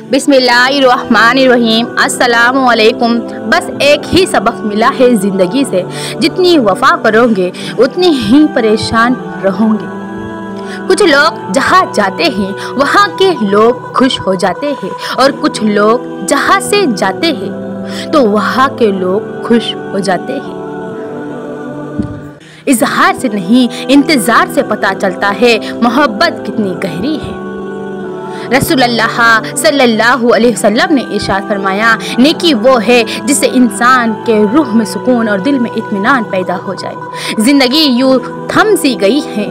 बिस्मिल्लाहिर्रहमानिर्रहीम। अस्सलामुअलैकुम। बस एक ही सबक मिला है ज़िंदगी से, जितनी वफ़ा करोगे उतनी ही परेशान रहोगे। कुछ लोग जहाँ जाते हैं वहाँ के लोग खुश हो जाते हैं, और कुछ लोग जहाँ से जाते हैं तो वहाँ के लोग खुश हो जाते हैं। इज़हार से नहीं, इंतज़ार से पता चलता है मोहब्बत कितनी गहरी है। रसूलुल्लाह सल्लल्लाहु अलैहि वसल्लम ने इरशाद फरमाया, नेकी वो है जिससे इंसान के रूह में सुकून और दिल में इत्मीनान पैदा हो जाए। ज़िंदगी यूँ थम सी गई है,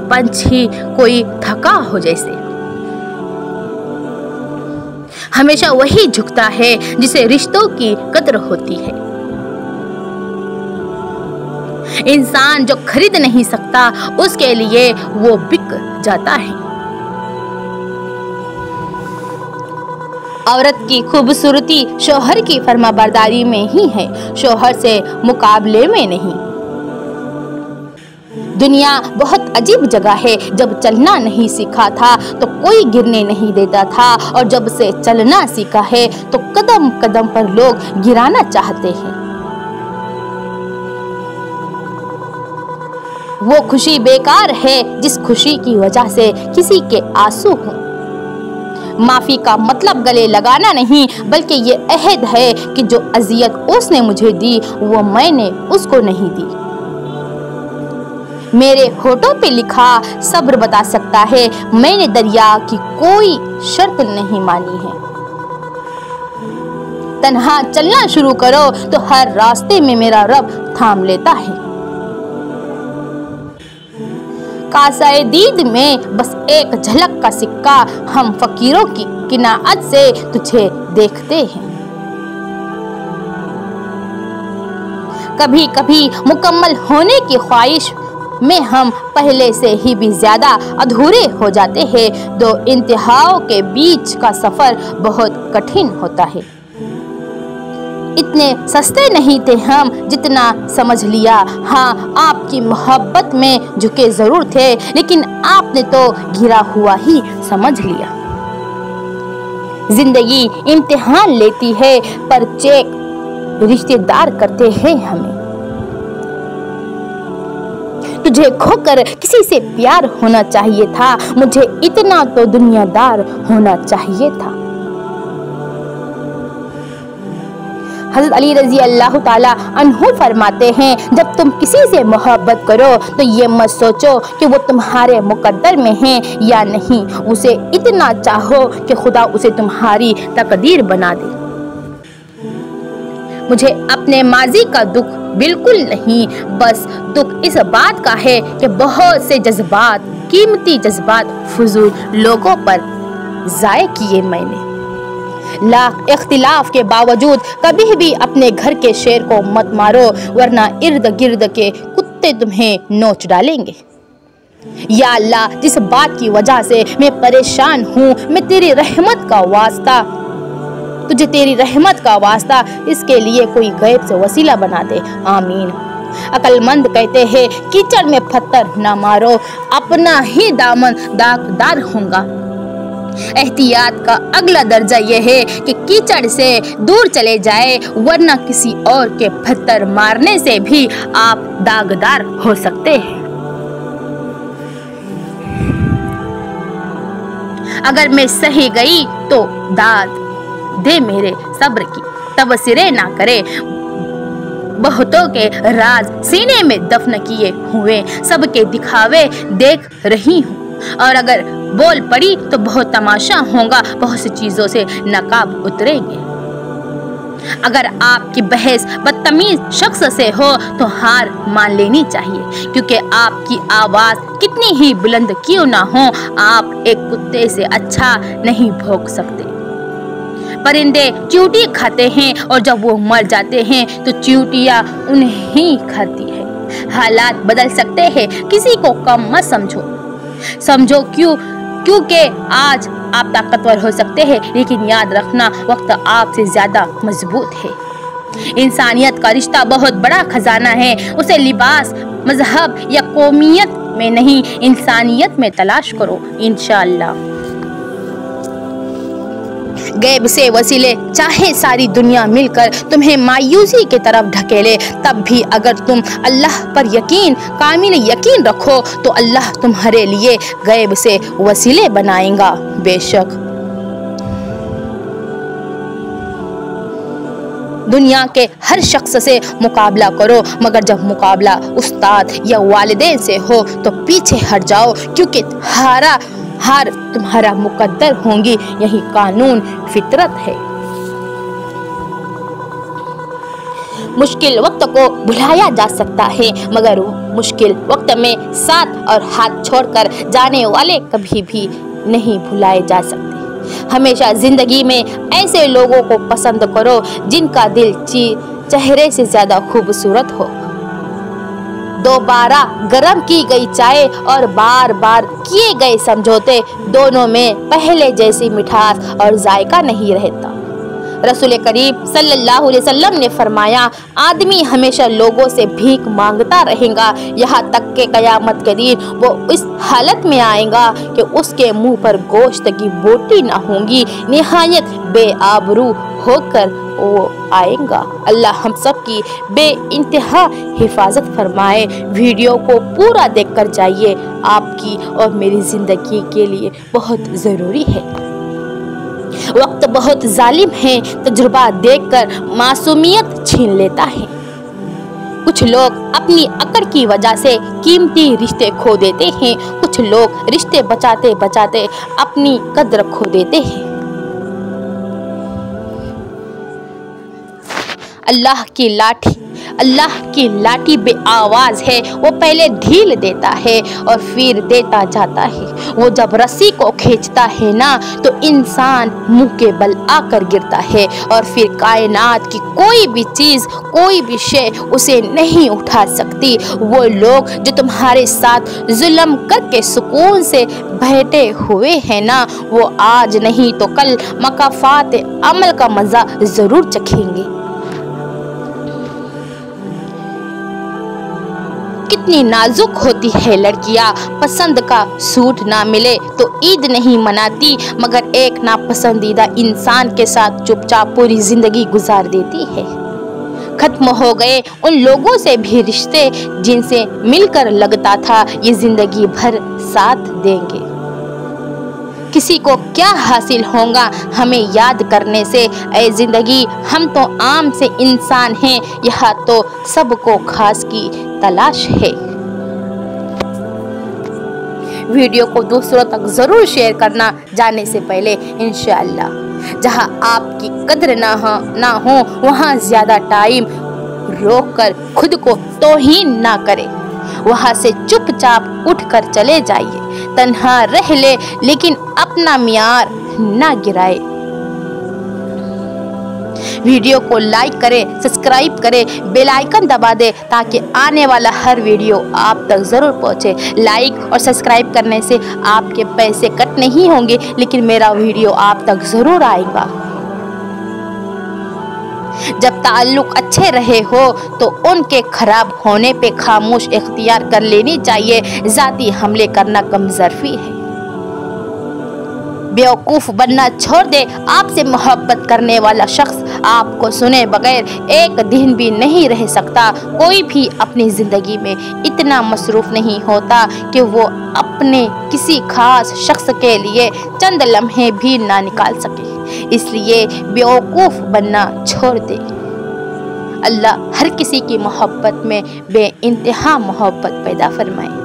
पंछी कोई थका हो जैसे। हमेशा वही झुकता है जिसे रिश्तों की कद्र होती है। इंसान जो खरीद नहीं सकता उसके लिए वो बिक जाता है। औरत की खूबसूरती शौहर की फरमाबरदारी में ही है, शौहर से मुकाबले में नहीं। दुनिया बहुत अजीब जगह है। जब चलना नहीं सीखा था तो कोई गिरने नहीं देता था, और जब से चलना सीखा है तो कदम कदम पर लोग गिराना चाहते हैं। वो खुशी बेकार है जिस खुशी की वजह से किसी के आंसू हों। माफ़ी का मतलब गले लगाना नहीं, बल्कि ये अहद है कि जो अजियत उसने मुझे दी वो मैंने उसको नहीं दी। मेरे होठों पे लिखा सब्र बता सकता है, मैंने दरिया की कोई शर्त नहीं मानी है। तन्हा चलना शुरू करो तो हर रास्ते में मेरा रब थाम लेता है। कासाए दीद में बस एक झलक का सिक्का, हम फकीरों की किनाअत से तुझे देखते हैं। कभी कभी मुकम्मल होने की ख्वाहिश में हम पहले से ही भी ज्यादा अधूरे हो जाते हैं। दो इंतहाओं के बीच का सफर बहुत कठिन होता है। इतने सस्ते नहीं थे हम जितना समझ लिया। हाँ, आपकी मोहब्बत में झुके जरूर थे, लेकिन आपने तो गिरा हुआ ही समझ लिया। जिंदगी इम्तिहान लेती है, पर चेक रिश्तेदार करते हैं हमें। तुझे खोकर किसी से प्यार होना चाहिए था, मुझे इतना तो दुनियादार होना चाहिए था। हज़रत अली रज़ी अल्लाह ताला अन्हु फरमाते हैं, जब तुम किसी से मोहब्बत करो तो ये मत सोचो कि वो तुम्हारे मुकद्दर में है या नहीं। उसे इतना चाहो कि खुदा उसे तुम्हारी तकदीर बना दे। मुझे अपने माजी का दुख बिल्कुल नहीं, बस दुख इस बात का है कि बहुत से जज्बात, कीमती जज्बात फजूल लोगों पर ज़ाय किए मैंने। लाख इख्तिलाफ के बावजूद कभी भी अपने घर के शेर को मत मारो, वरना इर्द गिर्द के कुत्ते तुम्हें नोच डालेंगे। या अल्लाह, जिस बात की वजह से मैं परेशान हूँ, मैं तेरी रहमत का वास्ता, तुझे तेरी रहमत का वास्ता, इसके लिए कोई गैब से वसीला बना दे। आमीन। अक्लमंद कहते हैं, कीचड़ में पत्थर ना मारो, अपना ही दामन दागदार होगा। एहतियात का अगला दर्जा यह है कि कीचड़ से दूर चले जाए, वरना किसी और के पत्थर मारने से भी आप दागदार हो सकते हैं। अगर मैं सही गई तो दाद दे मेरे सब्र की, तबसरे ना करे। बहुतों के राज सीने में दफन किए हुए, सबके दिखावे देख रही हूँ, और अगर बोल पड़ी तो बहुत तमाशा होगा, बहुत सी चीजों से नकाब उतरेंगे। अगर आपकी बहस बदतमीज शख्स से हो तो हार मान लेनी चाहिए, क्योंकि आपकी आवाज कितनी ही बुलंद क्यों ना हो, आप एक कुत्ते से अच्छा नहीं भौंक सकते। परिंदे चींटी खाते हैं, और जब वो मर जाते हैं तो चींटियां उन्हें ही खाती है। हालात बदल सकते हैं, किसी को कम मत समझो क्योंकि आज आप ताकतवर हो सकते हैं, लेकिन याद रखना वक्त आपसे ज्यादा मजबूत है। इंसानियत का रिश्ता बहुत बड़ा खजाना है, उसे लिबास, मजहब या कौमियत में नहीं, इंसानियत में तलाश करो इंशाअल्लाह। गैब से वसीले चाहे सारी दुनिया मिलकर तुम्हें मायूसी की तरफ ढकेले, तब भी अगर तुम अल्लाह पर यकीन, कामिल यकीन रखो तो अल्लाह तुम्हारे लिए गैब से वसीले बनाएगा। बेशक दुनिया के हर शख्स से मुकाबला करो, मगर जब मुकाबला उस्ताद या वालिदैन से हो तो पीछे हट जाओ, क्योंकि हार तुम्हारा मुकद्दर होंगी। यही कानून फितरत है। मुश्किल वक्त को भुलाया जा सकता है, मगर मुश्किल वक्त में साथ और हाथ छोड़कर जाने वाले कभी भी नहीं भुलाए जा सकते। हमेशा जिंदगी में ऐसे लोगों को पसंद करो जिनका दिल चेहरे से ज्यादा खूबसूरत हो। दोबारा गर्म की गई चाय और बार बार किए गए समझौते, दोनों में पहले जैसी मिठास और जायका नहीं रहता। रसूल करीम सल्लल्लाहु अलैहि वसल्लम ने फरमाया, आदमी हमेशा लोगों से भीख मांगता रहेगा, यहाँ तक के कयामत के दिन वो इस हालत में आएगा कि उसके मुंह पर गोश्त की बोटी ना होंगी, निहायत बेआबरू होकर वो आएगा। अल्लाह हम सब की बेइंतहा हिफाजत फरमाए। वीडियो को पूरा देखकर जाइए, आपकी और मेरी ज़िंदगी के लिए बहुत ज़रूरी है। वक्त बहुत जालिम है, तजुर्बा देखकर मासूमियत छीन लेता है। कुछ लोग अपनी अकड़ की वजह से कीमती रिश्ते खो देते हैं, कुछ लोग रिश्ते बचाते बचाते अपनी कद्र खो देते हैं। अल्लाह की लाठी बेआवाज है, वो पहले ढील देता है और फिर देता जाता है। वो जब रस्सी को खींचता है ना तो इंसान मुंह के बल आकर गिरता है और फिर कायनात की कोई भी चीज़, कोई भी शय उसे नहीं उठा सकती। वो लोग जो तुम्हारे साथ जुल्म करके सुकून से बैठे हुए हैं ना, वो आज नहीं तो कल मकाफात अमल का मज़ा ज़रूर चखेंगे। कितनी नाजुक होती है लड़कियां, पसंद का सूट ना मिले तो ईद नहीं मनाती, मगर एक नापसंदीदा इंसान के साथ चुपचाप पूरी जिंदगी गुजार देती है। खत्म हो गए उन लोगों से भी रिश्ते जिनसे मिलकर लगता था ये जिंदगी भर साथ देंगे। किसी को क्या हासिल होगा हमें याद करने से? ऐ जिंदगी, हम तो आम से इंसान हैं, यहाँ तो सबको खास की तलाश है। वीडियो को दूसरों तक जरूर शेयर करना, जाने से पहले इंशाअल्लाह। जहाँ आपकी कद्र ना हो वहाँ ज्यादा टाइम रोक कर खुद को तौहीन ना करें, वहाँ से चुपचाप उठकर चले जाइए। तन्हा रह ले लेकिन अपना मियार ना गिराए। वीडियो को लाइक करें, सब्सक्राइब करें, बेल आइकन दबा दें ताकि आने वाला हर वीडियो आप तक ज़रूर पहुंचे। लाइक और सब्सक्राइब करने से आपके पैसे कट नहीं होंगे, लेकिन मेरा वीडियो आप तक ज़रूर आएगा। जब ताल्लुक अच्छे रहे हो तो उनके खराब होने पे खामोश इख्तियार कर लेनी चाहिए। ज़ाती हमले करना कमज़र्फी है। बेवकूफ़ बनना छोड़ दे। आपसे मोहब्बत करने वाला शख्स आपको सुने बगैर एक दिन भी नहीं रह सकता। कोई भी अपनी ज़िंदगी में इतना मसरूफ़ नहीं होता कि वो अपने किसी खास शख्स के लिए चंद लम्हे भी ना निकाल सके। इसलिए बेवकूफ़ बनना छोड़ दे। अल्लाह हर किसी की मोहब्बत में बेइंतहा मोहब्बत पैदा फरमाए।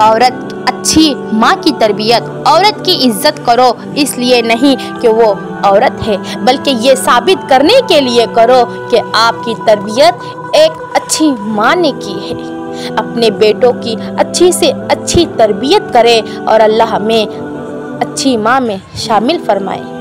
औरत अच्छी माँ की तरबियत, औरत की इज्जत करो इसलिए नहीं कि वो औरत है, बल्कि ये साबित करने के लिए करो कि आपकी तरबियत एक अच्छी माँ ने की है। अपने बेटों की अच्छी से अच्छी तरबियत करें और अल्लाह हमें अच्छी माँ में शामिल फरमाए।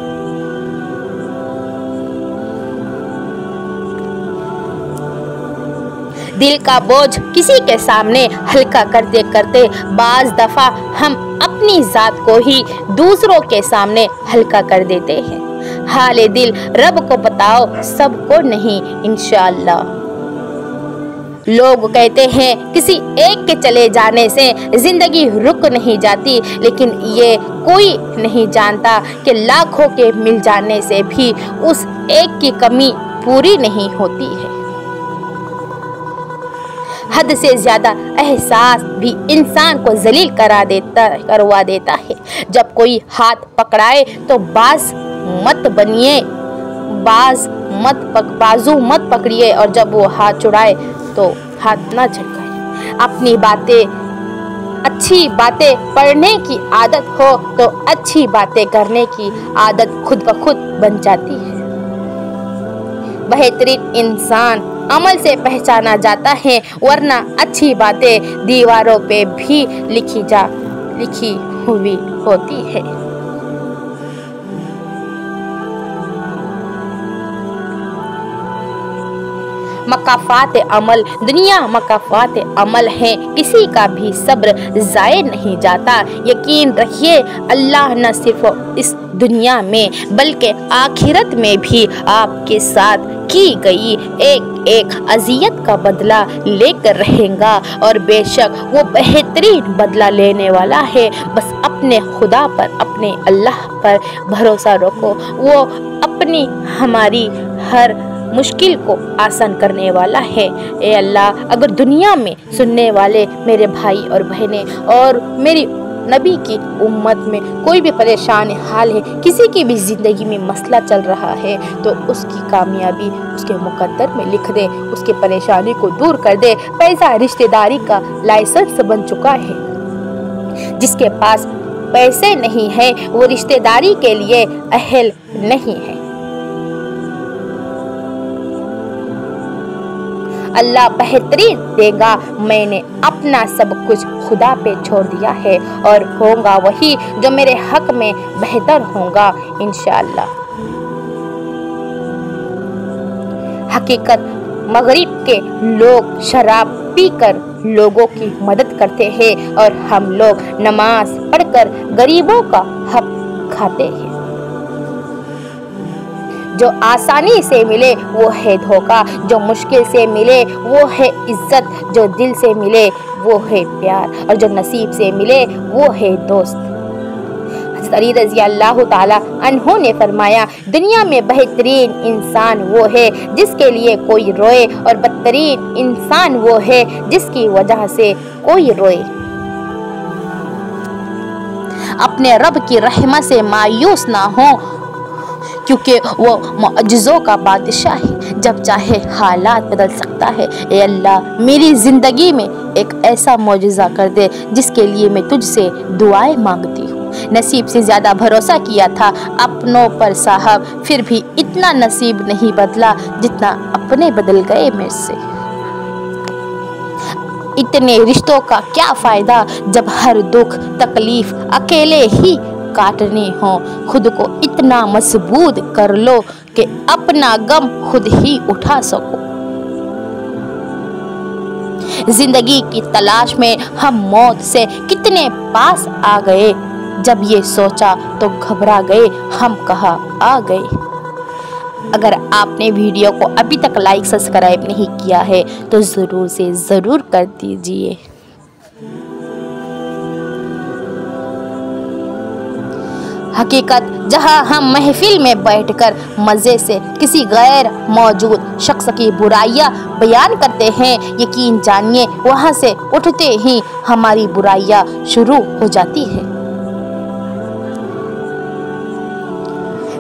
दिल का बोझ किसी के सामने हल्का करते करते बाज दफ़ा हम अपनी ज़ात को ही दूसरों के सामने हल्का कर देते हैं। हाले दिल रब को बताओ, सबको नहीं इंशाअल्लाह। लोग कहते हैं किसी एक के चले जाने से जिंदगी रुक नहीं जाती, लेकिन ये कोई नहीं जानता कि लाखों के मिल जाने से भी उस एक की कमी पूरी नहीं होती है। हद से ज्यादा एहसास भी इंसान को जलील करवा देता है। जब कोई हाथ पकड़ाए तो बाजू मत पकड़िए, और जब वो हाथ छुड़ाए तो हाथ ना झटकाए। अपनी अच्छी बातें पढ़ने की आदत हो तो अच्छी बातें करने की आदत खुद ब खुद बन जाती है। बेहतरीन इंसान अमल से पहचाना जाता है, वरना अच्छी बातें दीवारों पे भी लिखी हुई होती है। मकाफात अमल, दुनिया मकाफात अमल है, किसी का भी सब्र ज़ाये नहीं जाता। यकीन रखिए, अल्लाह न सिर्फ इस दुनिया में बल्कि आखिरत में भी आपके साथ की गई एक एक अजियत का बदला लेकर रहेगा, और बेशक वो बेहतरीन बदला लेने वाला है। बस अपने खुदा पर, अपने अल्लाह पर भरोसा रखो, वो अपनी हमारी हर मुश्किल को आसान करने वाला है। ए अल्लाह, अगर दुनिया में सुनने वाले मेरे भाई और बहनें और मेरी नबी की उम्मत में कोई भी परेशान हाल है, किसी की भी ज़िंदगी में मसला चल रहा है, तो उसकी कामयाबी उसके मुकद्दर में लिख दे, उसकी परेशानी को दूर कर दे। पैसा रिश्तेदारी का लाइसेंस बन चुका है। जिसके पास पैसे नहीं है वो रिश्तेदारी के लिए अहल नहीं है। अल्लाह बेहतरीन देगा। मैंने अपना सब कुछ खुदा पे छोड़ दिया है, और होगा वही जो मेरे हक में बेहतर होगा इंशाअल्लाह। हकीकत, मगरिब के लोग शराब पीकर लोगों की मदद करते हैं, और हम लोग नमाज पढ़कर गरीबों का हक खाते हैं। जो आसानी से मिले वो है धोखा, जो मुश्किल से मिले वो है इज्जत, जो दिल से मिले वो है प्यार, और जो नसीब से मिले वो है दोस्त। हज़रत अली रज़ी अल्लाह ताला अन्हु ने फरमाया, दुनिया में बेहतरीन इंसान वो है जिसके लिए कोई रोए, और बदतरीन इंसान वो है जिसकी वजह से कोई रोए। अपने रब की रहमत से मायूस ना हो, क्योंकि वो मुअज्जिज़ों का बादशाह है, जब चाहे हालात बदल सकता है। ए अल्लाह, मेरी ज़िंदगी में एक ऐसा मुअज्जिज़ा कर दे जिसके लिए मैं तुझसे दुआएं मांगती हूँ। नसीब से ज़्यादा भरोसा किया था अपनों पर साहब, फिर भी इतना नसीब नहीं बदला जितना अपने बदल गए मेरे से। इतने रिश्तों का क्या फ़ायदा जब हर दुख तकलीफ़ अकेले ही काटने हो। खुद को इतना मजबूत कर लो कि अपना गम खुद ही उठा सको। जिंदगी की तलाश में हम मौत से कितने पास आ गए, जब ये सोचा तो घबरा गए हम कहाँ आ गए। अगर आपने वीडियो को अभी तक लाइक सब्सक्राइब नहीं किया है तो ज़रूर से ज़रूर कर दीजिए। हकीकत, जहां हम महफिल में बैठकर मज़े से किसी गैर मौजूद शख्स की बुराइयां बयान करते हैं, यकीन जानिए वहां से उठते ही हमारी बुराइयां शुरू हो जाती है।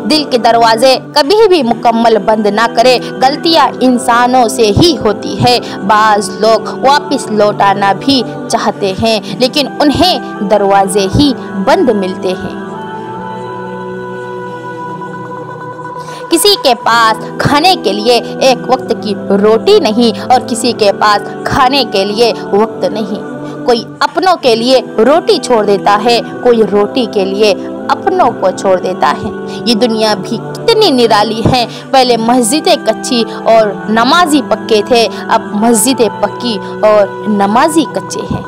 दिल के दरवाजे कभी भी मुकम्मल बंद ना करें, गलतियां इंसानों से ही होती है। बाज़ लोग वापस लौटाना भी चाहते हैं, लेकिन उन्हें दरवाजे ही बंद मिलते हैं। किसी के पास खाने के लिए एक वक्त की रोटी नहीं, और किसी के पास खाने के लिए वक्त नहीं। कोई अपनों के लिए रोटी छोड़ देता है, कोई रोटी के लिए अपनों को छोड़ देता है। ये दुनिया भी कितनी निराली है। पहले मस्जिदें कच्ची और नमाजी पक्के थे, अब मस्जिदें पक्की और नमाजी कच्चे हैं।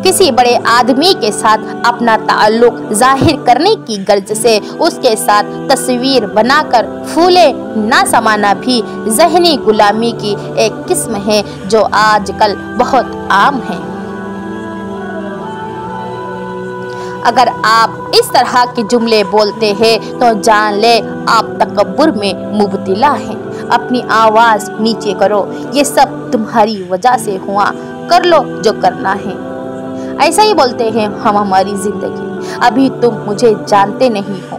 किसी बड़े आदमी के साथ अपना ताल्लुक जाहिर करने की गर्ज से उसके साथ तस्वीर बनाकर फूले ना समाना भी ज़हनी गुलामी की एक किस्म है जो आजकल बहुत आम है। अगर आप इस तरह के जुमले बोलते हैं तो जान ले आप तकब्बुर में मुब्तला हैं। अपनी आवाज़ नीचे करो, ये सब तुम्हारी वजह से हुआ, कर लो जो करना है। ऐसा ही बोलते हैं हम हमारी ज़िंदगी। अभी तुम मुझे जानते नहीं हो,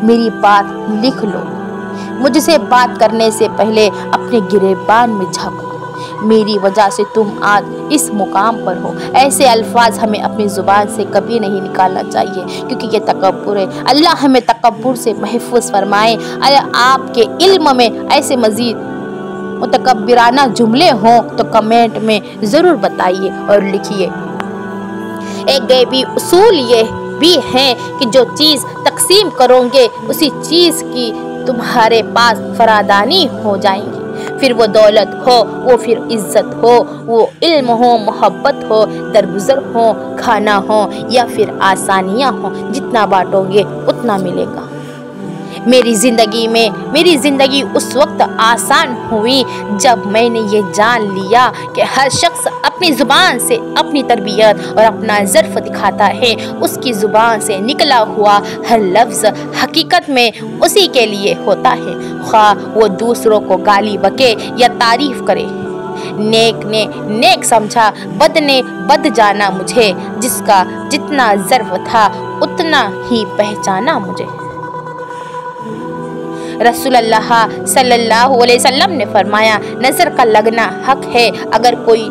मेरी बात लिख लो। मुझसे बात करने से पहले अपने गिरेबान में झांको। मेरी वजह से तुम आज इस मुकाम पर हो। ऐसे अल्फाज हमें अपनी ज़ुबान से कभी नहीं निकालना चाहिए, क्योंकि ये तकब्बुर है। अल्लाह हमें तकब्बुर से महफूज फरमाए। अगर आपके इल्म में ऐसे मज़ीद मुतकब्बिराना जुमले हों तो कमेंट में ज़रूर बताइए और लिखिए। एक गैबी उसूल ये भी है कि जो चीज़ तकसीम करोगे उसी चीज़ की तुम्हारे पास फरादानी हो जाएंगी। फिर वो दौलत हो, वो फिर इज्जत हो, वो इल्म हो, मोहब्बत हो, दरगुजर हो, खाना हो या फिर आसानियाँ हो। जितना बांटोगे उतना मिलेगा। मेरी ज़िंदगी उस वक्त आसान हुई जब मैंने ये जान लिया कि हर शख्स अपनी ज़ुबान से अपनी तरबियत और अपना ज़र्फ़ दिखाता है। उसकी ज़ुबान से निकला हुआ हर लफ्ज़ हकीकत में उसी के लिए होता है, ख्वाह वो दूसरों को गाली बके या तारीफ़ करे। नेक ने नेक समझा, बद ने बद जाना मुझे। जिसका जितना ज़र्फ़ था उतना ही पहचाना मुझे। रसूलुल्लाह सल्लल्लाहु अलैहि वसल्लम ने फरमाया, नज़र का लगना हक है। अगर कोई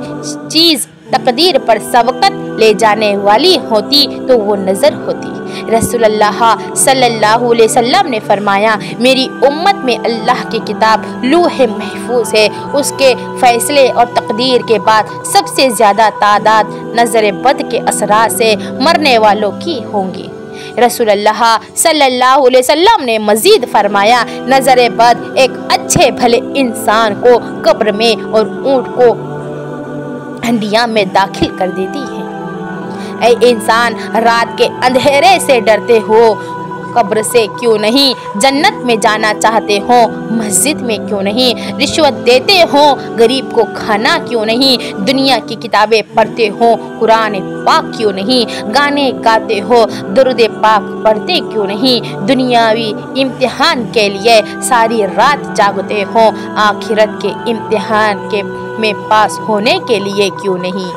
चीज़ तकदीर पर सबकत ले जाने वाली होती तो वो नज़र होती। रसूलुल्लाह सल्लल्लाहु अलैहि वसल्लम ने फरमाया, मेरी उम्मत में अल्लाह की किताब लूहे महफूज है। उसके फ़ैसले और तकदीर के बाद सबसे ज़्यादा तादाद नज़र बद के असरात से मरने वालों की होंगी। रसूलुल्लाह सल्लल्लाहु अलैहि वसल्लम ने मज़ीद फरमाया, नज़र बद एक अच्छे भले इंसान को कब्र में और ऊँट को हंडिया में दाखिल कर देती है। ऐ इंसान, रात के अंधेरे से डरते हो, कब्र से क्यों नहीं? जन्नत में जाना चाहते हो, मस्जिद में क्यों नहीं? रिश्वत देते हो, गरीब को खाना क्यों नहीं? दुनिया की किताबें पढ़ते हो, कुरान पाक क्यों नहीं? गाने गाते हो, दुरूद पाक पढ़ते क्यों नहीं? दुनियावी इम्तिहान के लिए सारी रात जागते हो, आखिरत के इम्तिहान के में पास होने के लिए क्यों नहीं?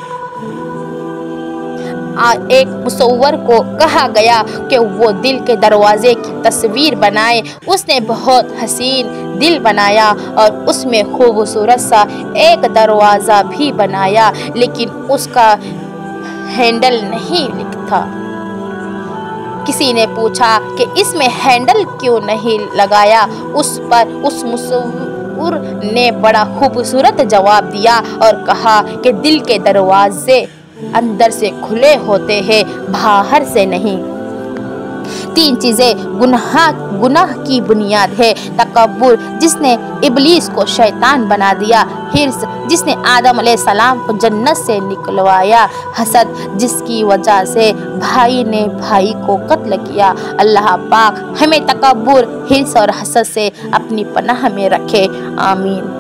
एक मुसव्वर को कहा गया कि वो दिल के दरवाजे की तस्वीर बनाए। उसने बहुत हसीन दिल बनाया और उसमें खूबसूरत सा एक दरवाज़ा भी बनाया, लेकिन उसका हैंडल नहीं था। किसी ने पूछा कि इसमें हैंडल क्यों नहीं लगाया? उस पर उस मुसव्वर ने बड़ा खूबसूरत जवाब दिया और कहा कि दिल के दरवाजे अंदर से खुले होते हैं, बाहर से नहीं। तीन चीज़ें गुनाह की बुनियाद है। तकब्बुर, जिसने इब्लीस को शैतान बना दिया। हिर्स, जिसने आदम अलैहिस्सलाम को जन्नत से निकलवाया। हसद, जिसकी वजह से भाई ने भाई को कत्ल किया। अल्लाह पाक हमें तकब्बुर, हिर्स और हसद से अपनी पनाह में रखे, आमीन।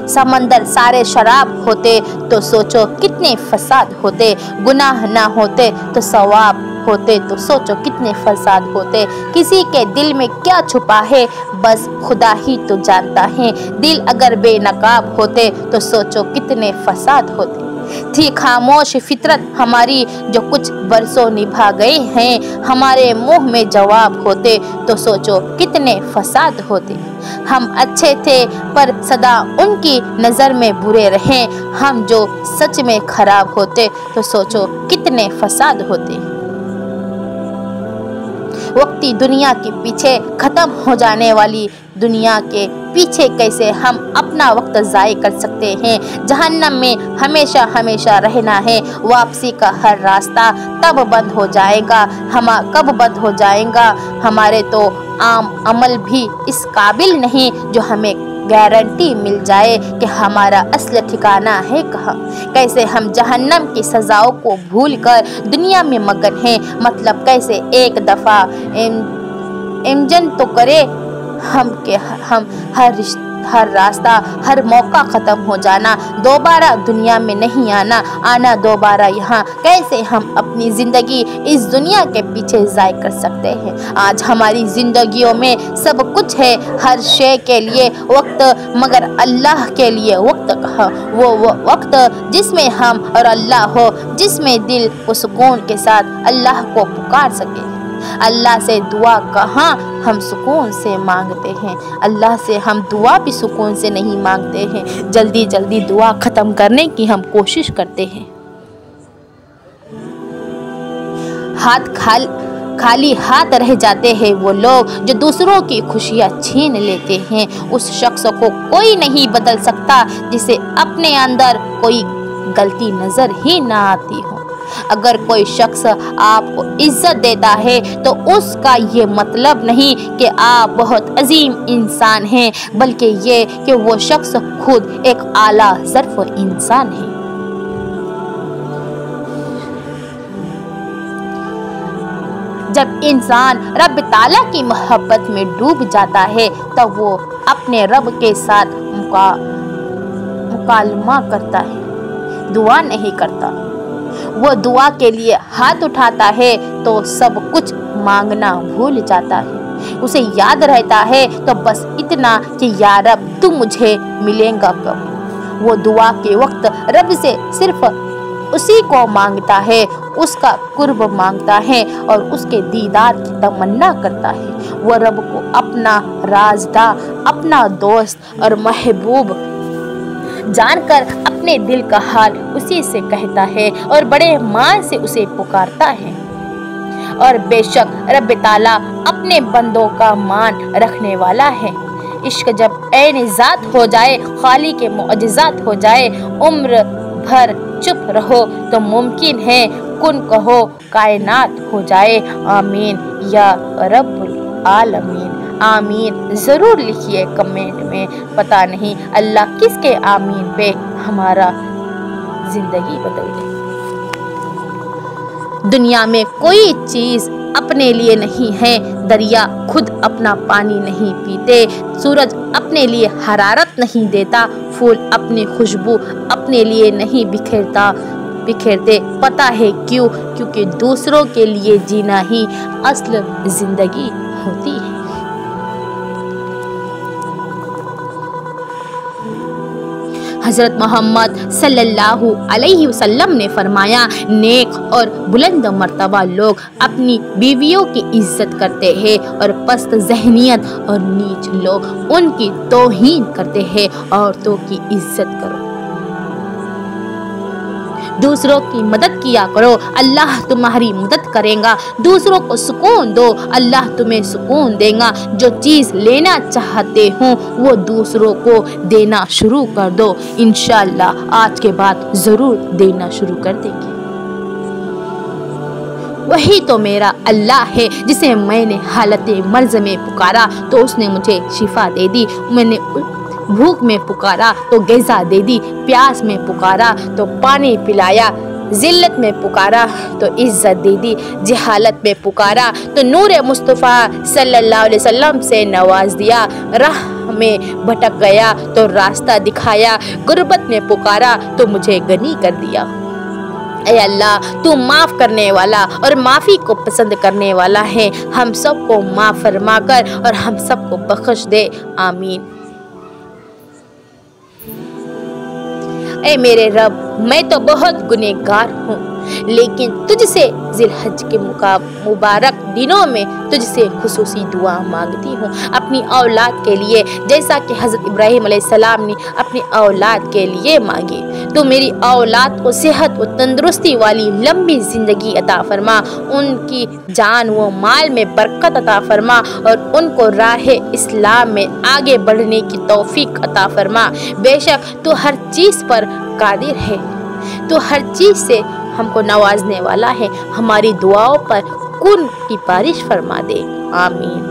समंदर सारे शराब होते तो सोचो कितने फसाद होते। गुनाह ना होते तो सवाब होते तो सोचो कितने फसाद होते। किसी के दिल में क्या छुपा है बस खुदा ही तो जानता है। दिल अगर बेनकाब होते तो सोचो कितने फसाद होते। थी खामोश फितरत हमारी जो कुछ बरसों निभा गए हैं। हमारे मुंह में जवाब होते तो सोचो कितने फसाद होते। हम अच्छे थे पर सदा उनकी नज़र में बुरे रहे। हम जो सच में खराब होते तो सोचो कितने फसाद होते। वक्ती दुनिया के पीछे ख़त्म हो जाने वाली दुनिया के पीछे कैसे हम अपना वक्त ज़ाय कर सकते हैं। जहन्नम में हमेशा हमेशा रहना है। वापसी का हर रास्ता तब बंद हो जाएगा। कब बंद हो जाएगा? हमारे तो आम अमल भी इस काबिल नहीं जो हमें गारंटी मिल जाए कि हमारा असली ठिकाना है कहाँ। कैसे हम जहन्नम की सजाओं को भूलकर दुनिया में मगन हैं। मतलब कैसे एक दफ़ा इमजन तो करे हम हर रास्ता, हर मौका ख़त्म हो जाना, दोबारा दुनिया में नहीं आना दोबारा यहाँ। कैसे हम अपनी ज़िंदगी इस दुनिया के पीछे ज़ाय कर सकते हैं। आज हमारी ज़िंदगियों में सब कुछ है, हर शे के लिए वक्त, मगर अल्लाह के लिए वक्त कहाँ। वो वक्त जिसमें हम और अल्लाह हो, जिसमें दिल वो सुकून के साथ अल्लाह को पुकार सके। अल्लाह से दुआ कहाँ हम सुकून से मांगते हैं। अल्लाह से हम दुआ भी सुकून से नहीं मांगते हैं, जल्दी जल्दी दुआ ख़त्म करने की हम कोशिश करते हैं। खाली हाथ रह जाते हैं वो लोग जो दूसरों की खुशियाँ छीन लेते हैं। उस शख्स को कोई नहीं बदल सकता जिसे अपने अंदर कोई गलती नज़र ही ना आती हो। अगर कोई शख्स आपको इज्जत देता है तो उसका ये मतलब नहीं कि आप बहुत अजीम इंसान हैं, बल्कि ये कि वो शख्स खुद एक आला ज़र्फ़ इंसान है। जब इंसान रब ताला की मोहब्बत में डूब जाता है तब वो अपने रब के साथ मुकालमा करता है, दुआ नहीं करता। वो दुआ के लिए हाथ उठाता है तो सब कुछ मांगना भूल जाता है। उसे याद रहता है तो बस इतना कि या रब तू मुझे मिलेगा कब। वो दुआ के वक्त रब से सिर्फ उसी को मांगता है, उसका कुर्ब मांगता है और उसके दीदार की तमन्ना करता है। वो रब को अपना राज़दा, अपना दोस्त और महबूब जानकर अपने दिल का हाल उसी से कहता है और बड़े मान से उसे पुकारता है। और बेशक रब ताला अपने बंदों का मान रखने वाला है। इश्क जब ऐन ज़ात हो जाए, खाली के मुअजिज़ात हो जाए, उम्र भर चुप रहो तो मुमकिन है कुन कहो कायनात हो जाए। आमीन या रब्बुल आलमीन। आमीन ज़रूर लिखिए कमेंट में। पता नहीं अल्लाह किसके आमीन पे हमारा ज़िंदगी बदल दे। दुनिया में कोई चीज़ अपने लिए नहीं है। दरिया खुद अपना पानी नहीं पीते, सूरज अपने लिए हरारत नहीं देता, फूल अपनी खुशबू अपने लिए नहीं बिखेरते। पता है क्यों? क्योंकि दूसरों के लिए जीना ही असल ज़िंदगी होती है। हज़रत मोहम्मद सल्लल्लाहु अलैहि वसल्लम ने फरमाया, नेक और बुलंद मर्तबा लोग अपनी बीवियों की इज्जत करते हैं और पस्त जहनियत और नीच लोग उनकी तौहीन करते हैं। औरतों की इज्जत करो, दूसरों की मदद किया करो, अल्लाह तुम्हारी मदद करेगा। दूसरों को सुकून दो, अल्लाह तुम्हें सुकून देगा। जो चीज़ लेना चाहते हो वो दूसरों को देना शुरू कर दो, इंशाअल्लाह आज के बाद ज़रूर देना शुरू कर देंगे। वही तो मेरा अल्लाह है जिसे मैंने हालत मर्ज़ में पुकारा तो उसने मुझे शिफा दे दी। मैंने भूख में पुकारा तो ग़िज़ा दे दी, प्यास में पुकारा तो पानी पिलाया, ज़िल्लत में पुकारा तो इज़्ज़त दे दी, जहालत में पुकारा तो नूर मुस्तफ़ा सल्लल्लाहु अलैहि वसल्लम से नवाज दिया, राह में भटक गया तो रास्ता दिखाया, गुर्बत में पुकारा तो मुझे गनी कर दिया। ऐ अल्लाह तू माफ़ करने वाला और माफ़ी को पसंद करने वाला है। हम सब को माफ़ फरमा कर और हम सब को बख्श दे, आमीन। ऐ मेरे रब, मैं तो बहुत गुनहगार हूँ, लेकिन तुझसे ज़िलहज के मुबारक दिनों में तुझसे खुसूसी दुआ मांगती हूँ अपनी औलाद के लिए, जैसा कि हज़रत इब्राहीम अलैहिस्सलाम ने अपनी औलाद के लिए मांगी। तो मेरी औलाद को सेहत व तंदुरुस्ती वाली लंबी ज़िंदगी अता फरमा, उनकी जान व माल में बरकत अता फरमा और उनको राह इस्लाम में आगे बढ़ने की तौफीक अता फरमा। बेशक तो हर चीज़ पर कादिर है, तो हर चीज़ से हमको नवाजने वाला है। हमारी दुआओं पर कुन की बारिश फरमा दे, आमीन।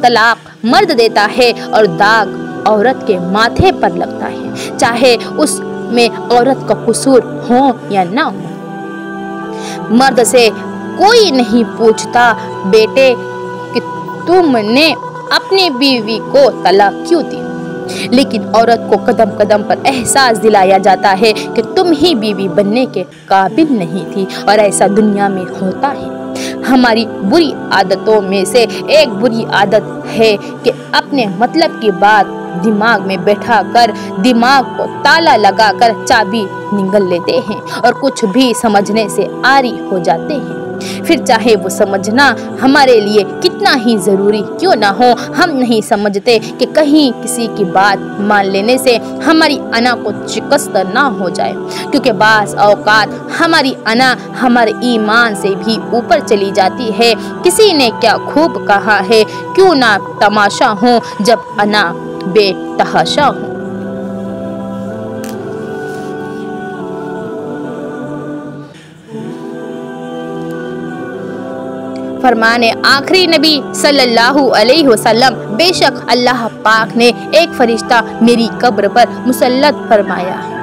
तलाक मर्द देता है और दाग औरत के माथे पर लगता है, चाहे उसमें औरत का कसूर हो या ना हो। मर्द से कोई नहीं पूछता बेटे कि तुमने अपनी बीवी को तलाक क्यों दी, लेकिन औरत को कदम कदम पर एहसास दिलाया जाता है कि तुम ही बीवी बनने के काबिल नहीं थी। और ऐसा दुनिया में होता है। हमारी बुरी आदतों में से एक बुरी आदत है कि अपने मतलब की बात दिमाग में बैठा कर दिमाग को ताला लगाकर चाबी निगल लेते हैं और कुछ भी समझने से आरी हो जाते हैं। फिर चाहे वो समझना हमारे लिए कितना ही ज़रूरी क्यों ना हो, हम नहीं समझते कि कहीं किसी की बात मान लेने से हमारी अना को शिकस्त ना हो जाए, क्योंकि बाज़ औकात हमारी अना हमारे ईमान से भी ऊपर चली जाती है। किसी ने क्या खूब कहा है, क्यों ना तमाशा हो जब अना बेतहाशा हो। फरमाने आखिरी नबी सल्लल्लाहु अलैहि वसल्लम, बेशक अल्लाह पाक ने एक फरिश्ता मेरी कब्र पर मुसल्लत फरमाया है,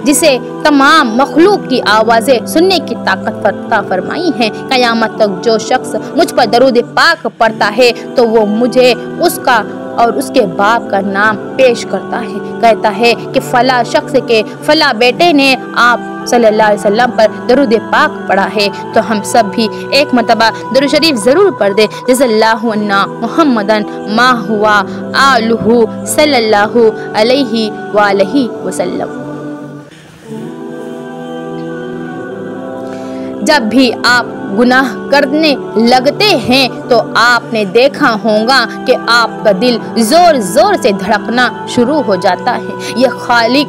जिसे तमाम मखलूक की आवाज़ें सुनने की ताकत अता फरमाई है। क़यामत तक जो शख्स मुझ पर दरूद पाक पढ़ता है तो वो मुझे उसका और उसके बाप का नाम पेश करता है, कहता है कि फ़ला शख्स के फ़ला बेटे ने आप सल्लल्लाहु अलैहि वसल्लम पर दरूद पाक पढ़ा है। तो हम सब भी एक मरतबा दरूद शरीफ ज़रूर पढ़ दे। जज़ल्लाहु अन्ना मुहम्मदन मा हुआ आलुहु सल्लल्लाहु अलैहि वसल्लम। जब भी आप गुनाह करने लगते हैं तो आपने देखा होगा कि आपका दिल जोर जोर से धड़कना शुरू हो जाता है। यह खालिक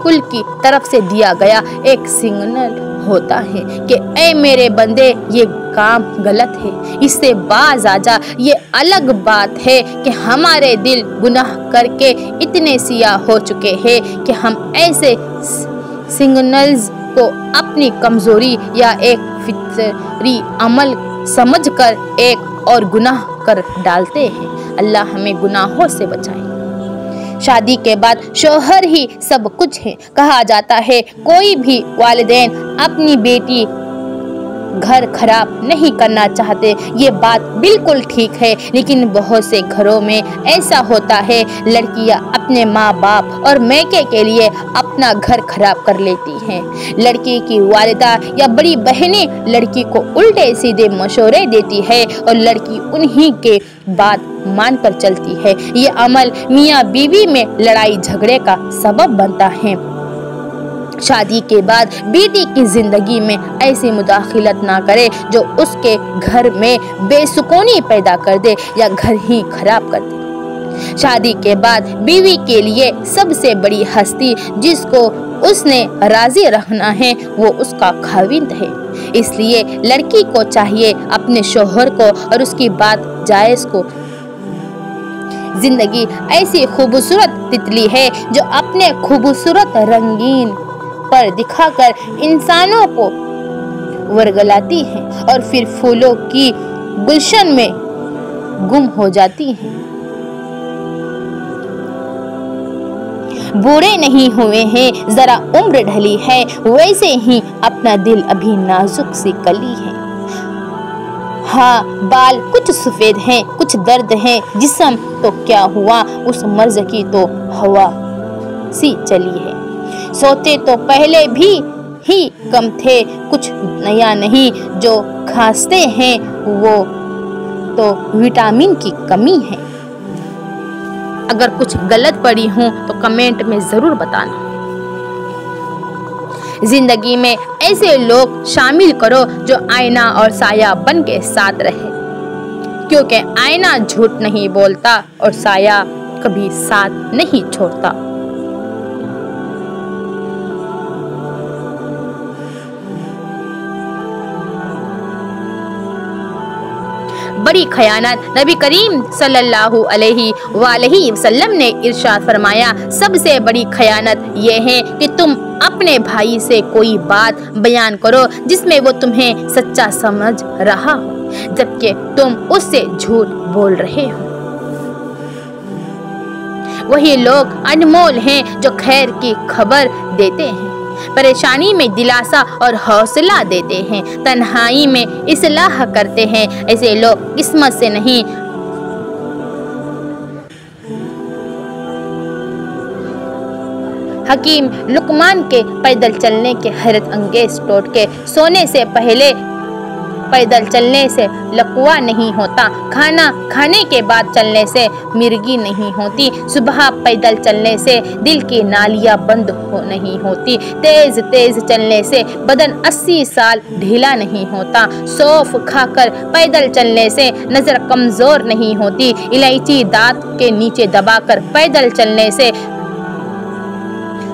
कुल की तरफ से दिया गया एक सिग्नल होता है कि ऐ मेरे बंदे, ये काम गलत है, इससे बाज आ जा। ये अलग बात है कि हमारे दिल गुनाह करके इतने सियाह हो चुके हैं कि हम ऐसे सिग्नल्स को अपनी कमजोरी या एक फितरी अमल समझकर एक और गुनाह कर डालते हैं। अल्लाह हमें गुनाहों से बचाए। शादी के बाद शौहर ही सब कुछ है। कहा जाता है कोई भी वालिदैन अपनी बेटी घर खराब नहीं करना चाहते, ये बात बिल्कुल ठीक है, लेकिन बहुत से घरों में ऐसा होता है, लड़कियां अपने माँ बाप और मैके के लिए अपना घर खराब कर लेती हैं। लड़की की वालिदा या बड़ी बहनें लड़की को उल्टे सीधे मशवरे देती है और लड़की उन्हीं के बात मानकर चलती है। ये अमल मियाँ बीवी में लड़ाई झगड़े का सबब बनता है। शादी के बाद बेटी की जिंदगी में ऐसी मुदाखिलत ना करे जो उसके घर में बेसुकूनी पैदा कर दे या घर ही खराब कर दे। शादी के बाद बीवी के लिए सबसे बड़ी हस्ती जिसको उसने राजी रखना है वो उसका खाविंद है। इसलिए लड़की को चाहिए अपने शौहर को और उसकी बात जायज़ को। जिंदगी ऐसी खूबसूरत तितली है जो अपने खूबसूरत रंगीन पर दिखाकर इंसानों को वर्गलाती है और फिर फूलों की गुलशन में गुम हो जाती है। बूढ़े नहीं हुए हैं, जरा उम्र ढली है, वैसे ही अपना दिल अभी नाजुक सी कली है। हाँ, बाल कुछ सफेद हैं, कुछ दर्द हैं, जिस्म तो क्या हुआ, उस मर्ज की तो हवा सी चली है। सोते तो पहले भी ही कम थे, कुछ नया नहीं, जो खांसते हैं वो तो विटामिन की कमी है। अगर कुछ गलत पढ़ी हूँ तो कमेंट में ज़रूर बताना। जिंदगी में ऐसे लोग शामिल करो जो आईना और साया बन के साथ रहे, क्योंकि आईना झूठ नहीं बोलता और साया कभी साथ नहीं छोड़ता। बड़ी खयानत नबी करीम सल्लल्लाहु अलैहि वसल्लम ने इरशाद फरमाया, सबसे बड़ी खयानत यह है कि तुम अपने भाई से कोई बात बयान करो जिसमें वो तुम्हें सच्चा समझ रहा हो। जबकि तुम उससे झूठ बोल रहे हो। वही लोग अनमोल हैं जो खैर की खबर देते हैं, परेशानी में दिलासा और हौसला देते हैं, तन्हाई में इस्लाह करते हैं। ऐसे लोग किस्मत से नहीं, हकीम लुकमान के पैदल चलने के हैरत अंगेज टोटके, सोने से पहले पैदल चलने से लकवा नहीं होता, खाना खाने के बाद चलने से मिर्गी नहीं होती, सुबह पैदल चलने से दिल की नालियां बंद नहीं होती, तेज तेज चलने से बदन 80 साल ढीला नहीं होता, सौंफ खाकर पैदल चलने से नज़र कमज़ोर नहीं होती, इलायची दांत के नीचे दबाकर पैदल चलने से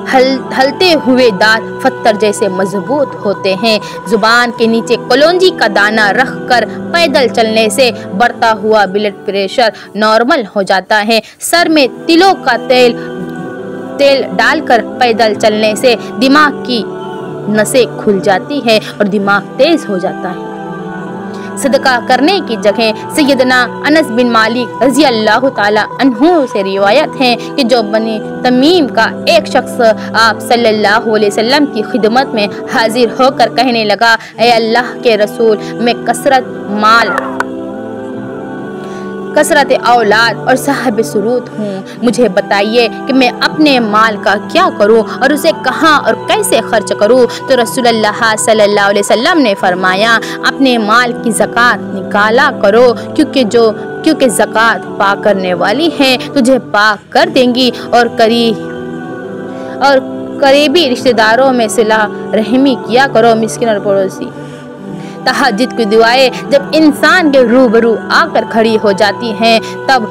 हलते हुए दांत पत्थर जैसे मजबूत होते हैं, जुबान के नीचे कलौंजी का दाना रखकर पैदल चलने से बढ़ता हुआ ब्लड प्रेशर नॉर्मल हो जाता है, सर में तिलों का तेल डालकर पैदल चलने से दिमाग की नसें खुल जाती है और दिमाग तेज हो जाता है। सदका करने की जगह सैयदना अनस बिन मालिक रज़ी अल्लाह ताला अन्हु से रिवायत है कि जो बनी तमीम का एक शख्स आप सल्लल्लाहु अलैहि वसल्लम की खिदमत में हाजिर होकर कहने लगा, ऐ अल्लाह के रसूल, मैं कसरत औलाद और साहिब सुरूत हूँ, मुझे बताइए कि मैं अपने माल का क्या करूँ और उसे कहाँ और कैसे खर्च करूँ। तो रसूलुल्लाह सल्लल्लाहु अलैहि वसल्लम ने फरमाया, अपने माल की ज़कात निकाला करो, क्योंकि ज़कात पाक करने वाली है, तुझे पाक कर देंगी। और करीबी रिश्तेदारों में सिला रहमी किया करो, मिस्किन और पड़ोसी। तहज्जुद की दुआएं जब इंसान के रूबरू आकर खड़ी हो जाती हैं, तब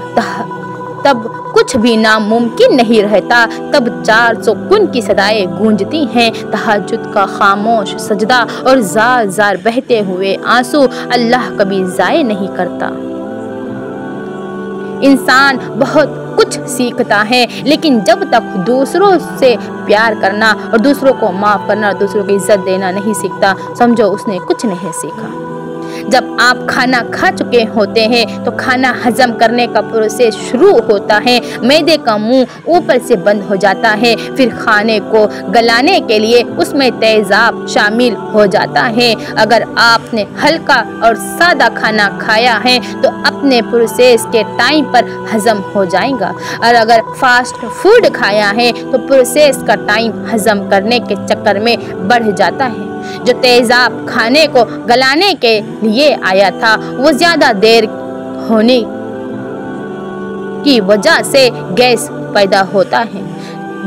कुछ भी नामुमकिन नहीं रहता, तब 400 गुण की सदाएं गूंजती हैं। तहज्जुद का खामोश सजदा और जार जार बहते हुए आंसू अल्लाह कभी ज़ाय नहीं करता। इंसान बहुत कुछ सीखता है, लेकिन जब तक दूसरों से प्यार करना और दूसरों को माफ़ करना और दूसरों की इज्जत देना नहीं सीखता, समझो उसने कुछ नहीं सीखा। जब आप खाना खा चुके होते हैं तो खाना हजम करने का प्रोसेस शुरू होता है, मैदे का मुंह ऊपर से बंद हो जाता है, फिर खाने को गलाने के लिए उसमें तेज़ाब शामिल हो जाता है। अगर आपने हल्का और सादा खाना खाया है तो अपने प्रोसेस के टाइम पर हजम हो जाएगा, और अगर फास्ट फूड खाया है तो प्रोसेस का टाइम हजम करने के चक्कर में बढ़ जाता है। जो तेज़ाब खाने को गलाने के लिए आया था वो ज़्यादा देर होने की वजह से गैस पैदा होता है,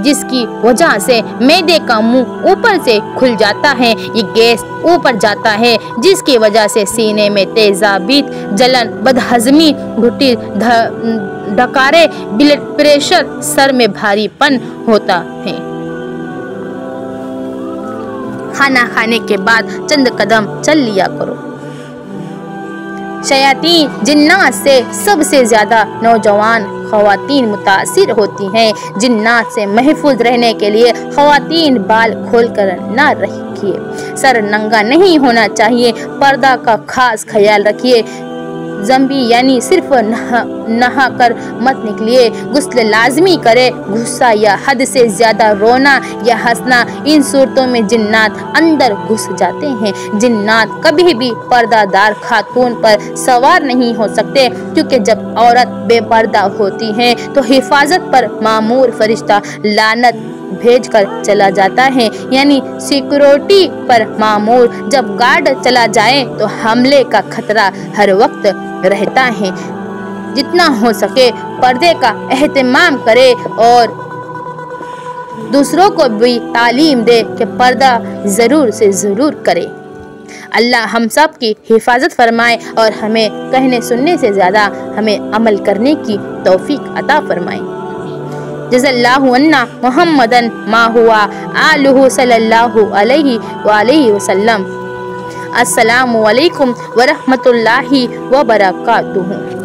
जिसकी वजह से मैदे का मुंह ऊपर से खुल जाता है। ये गैस ऊपर जाता है, जिसकी वजह से सीने में तेज़ाबियत, जलन, बदहज़मी, घुटन, डकारे, ब्लड प्रेशर, सर में भारीपन होता है। खाना खाने के बाद चंद कदम चल लिया करो। शयातीन जिन्नात से सबसे ज़्यादा नौजवान ख़वातीन मुतासिर होती हैं। जिन्नात से महफूज रहने के लिए ख़वातीन बाल खोलकर ना रखिए, सर नंगा नहीं होना चाहिए, पर्दा का खास ख्याल रखिए, ज़म्बी यानी सिर्फ नहा कर मत निकलिए, गुस्ल लाजमी करे, गुस्सा या हद से ज़्यादा रोना या हंसना, इन सूरतों में जिन्नात अंदर घुस जाते हैं। जिन्नात कभी भी पर्दादार खातून पर सवार नहीं हो सकते, क्योंकि जब औरत बेपर्दा होती है तो हिफाजत पर मामूर फरिश्ता लानत भेजकर चला जाता है, यानी सिक्योरिटी पर मामूर जब गार्ड चला जाए तो हमले का खतरा हर वक्त रहता है। जितना हो सके पर्दे का एहतमाम करे और दूसरों को भी तालीम दे कि पर्दा ज़रूर से ज़रूर करे। अल्लाह हम सब की हिफाजत फरमाए और हमें कहने सुनने से ज़्यादा हमें अमल करने की तौफीक अता फरमाए। जज़ल्लाहु अन्ना मुहम्मदन मा हुआ आलुहु सल्लल्लाहु अलैहि वसल्लम। अस्सलामु अलैकुम व रहमतुल्लाहि व बरकातुहू।